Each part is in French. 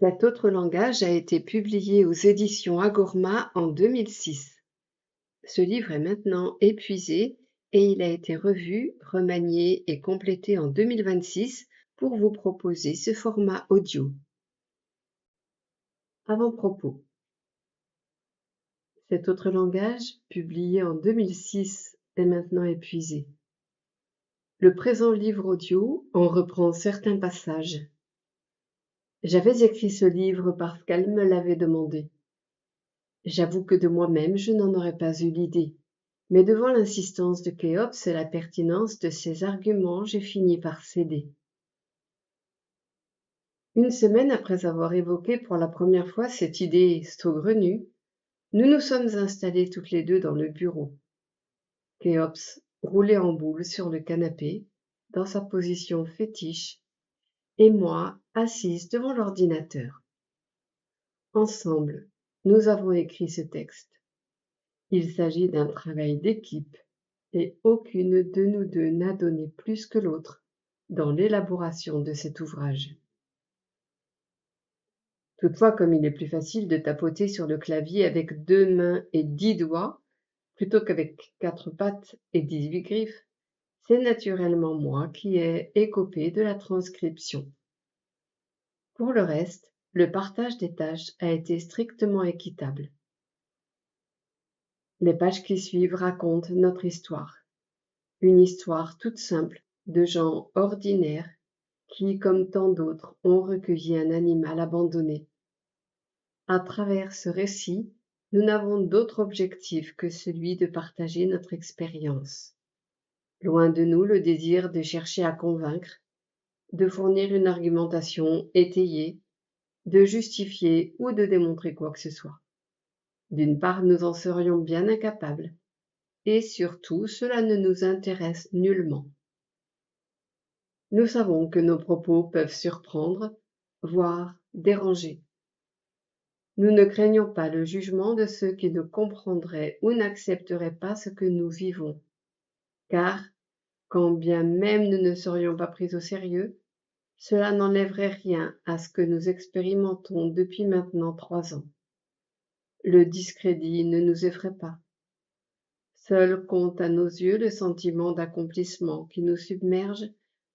Cet autre langage a été publié aux éditions Agorma en 2006. Ce livre est maintenant épuisé et il a été revu, remanié et complété en 2026 pour vous proposer ce format audio. Avant-propos. Cet autre langage, publié en 2006, est maintenant épuisé. Le présent livre audio en reprend certains passages. J'avais écrit ce livre parce qu'elle me l'avait demandé. J'avoue que de moi-même, je n'en aurais pas eu l'idée. Mais devant l'insistance de Khéops et la pertinence de ses arguments, j'ai fini par céder. Une semaine après avoir évoqué pour la première fois cette idée saugrenue, nous nous sommes installés toutes les deux dans le bureau. Khéops roulait en boule sur le canapé, dans sa position fétiche, et moi assise devant l'ordinateur. Ensemble, nous avons écrit ce texte. Il s'agit d'un travail d'équipe et aucune de nous deux n'a donné plus que l'autre dans l'élaboration de cet ouvrage. Toutefois, comme il est plus facile de tapoter sur le clavier avec 2 mains et 10 doigts, plutôt qu'avec 4 pattes et 18 griffes, c'est naturellement moi qui ai écopé de la transcription. Pour le reste, le partage des tâches a été strictement équitable. Les pages qui suivent racontent notre histoire. Une histoire toute simple de gens ordinaires qui, comme tant d'autres, ont recueilli un animal abandonné. À travers ce récit, nous n'avons d'autre objectif que celui de partager notre expérience. Loin de nous le désir de chercher à convaincre, de fournir une argumentation étayée, de justifier ou de démontrer quoi que ce soit. D'une part, nous en serions bien incapables, et surtout, cela ne nous intéresse nullement. Nous savons que nos propos peuvent surprendre, voire déranger. Nous ne craignons pas le jugement de ceux qui ne comprendraient ou n'accepteraient pas ce que nous vivons, car, quand bien même nous ne serions pas pris au sérieux, cela n'enlèverait rien à ce que nous expérimentons depuis maintenant 3 ans. Le discrédit ne nous effraie pas. Seul compte à nos yeux le sentiment d'accomplissement qui nous submerge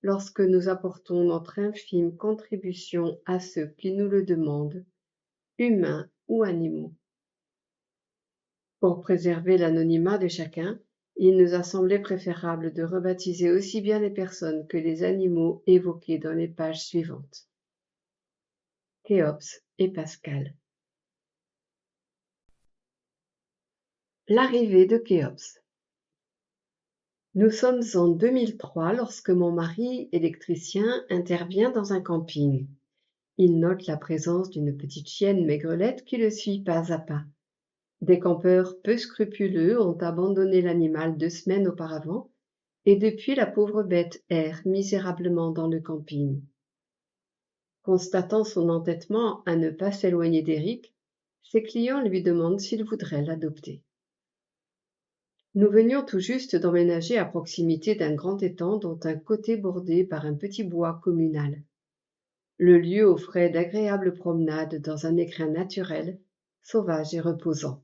lorsque nous apportons notre infime contribution à ceux qui nous le demandent, humains ou animaux. Pour préserver l'anonymat de chacun, il nous a semblé préférable de rebaptiser aussi bien les personnes que les animaux évoqués dans les pages suivantes. Khéops et Pascal. L'arrivée de Khéops. Nous sommes en 2003 lorsque mon mari, électricien, intervient dans un camping. Il note la présence d'une petite chienne maigrelette qui le suit pas à pas. Des campeurs peu scrupuleux ont abandonné l'animal 2 semaines auparavant, et depuis la pauvre bête erre misérablement dans le camping. Constatant son entêtement à ne pas s'éloigner d'Eric, ses clients lui demandent s'il voudrait l'adopter. Nous venions tout juste d'emménager à proximité d'un grand étang dont un côté bordé par un petit bois communal. Le lieu offrait d'agréables promenades dans un écrin naturel, sauvage et reposant.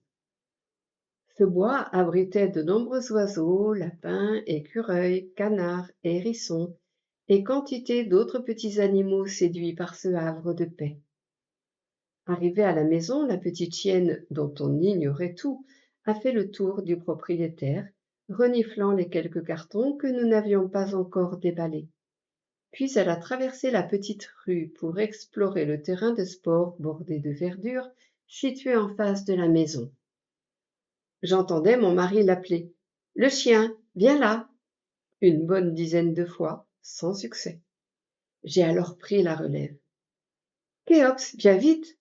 Ce bois abritait de nombreux oiseaux, lapins, écureuils, canards, hérissons et quantité d'autres petits animaux séduits par ce havre de paix. Arrivée à la maison, la petite chienne, dont on ignorait tout, a fait le tour du propriétaire, reniflant les quelques cartons que nous n'avions pas encore déballés. Puis elle a traversé la petite rue pour explorer le terrain de sport bordé de verdure situé en face de la maison. J'entendais mon mari l'appeler. « Le chien, viens là !» une bonne dizaine de fois, sans succès. J'ai alors pris la relève. « Khéops, viens vite !»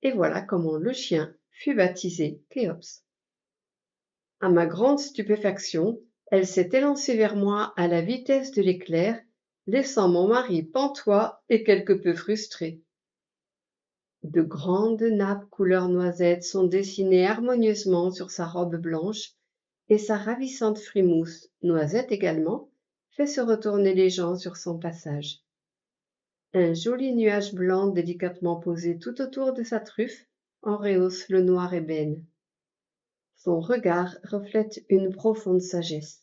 Et voilà comment le chien fut baptisé Khéops. À ma grande stupéfaction, elle s'est élancée vers moi à la vitesse de l'éclair, laissant mon mari pantois et quelque peu frustré. De grandes nappes couleur noisette sont dessinées harmonieusement sur sa robe blanche, et sa ravissante frimousse, noisette également, fait se retourner les gens sur son passage. Un joli nuage blanc délicatement posé tout autour de sa truffe en rehausse le noir ébène. Son regard reflète une profonde sagesse.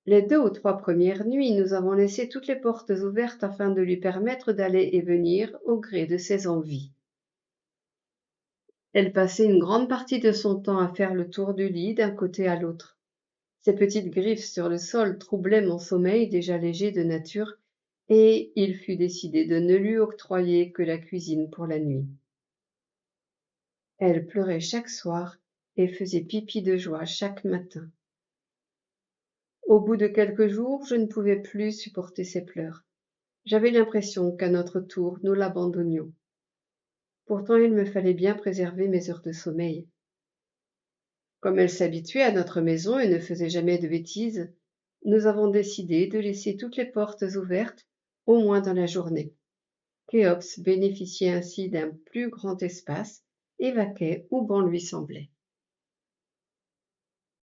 Les 2 ou 3 premières nuits, nous avons laissé toutes les portes ouvertes afin de lui permettre d'aller et venir au gré de ses envies. Elle passait une grande partie de son temps à faire le tour du lit d'un côté à l'autre. Ses petites griffes sur le sol troublaient mon sommeil déjà léger de nature, et il fut décidé de ne lui octroyer que la cuisine pour la nuit. Elle pleurait chaque soir et faisait pipi de joie chaque matin. Au bout de quelques jours, je ne pouvais plus supporter ses pleurs. J'avais l'impression qu'à notre tour, nous l'abandonnions. Pourtant, il me fallait bien préserver mes heures de sommeil. Comme elle s'habituait à notre maison et ne faisait jamais de bêtises, nous avons décidé de laisser toutes les portes ouvertes, au moins dans la journée. Khéops bénéficiait ainsi d'un plus grand espace et vaquait où bon lui semblait.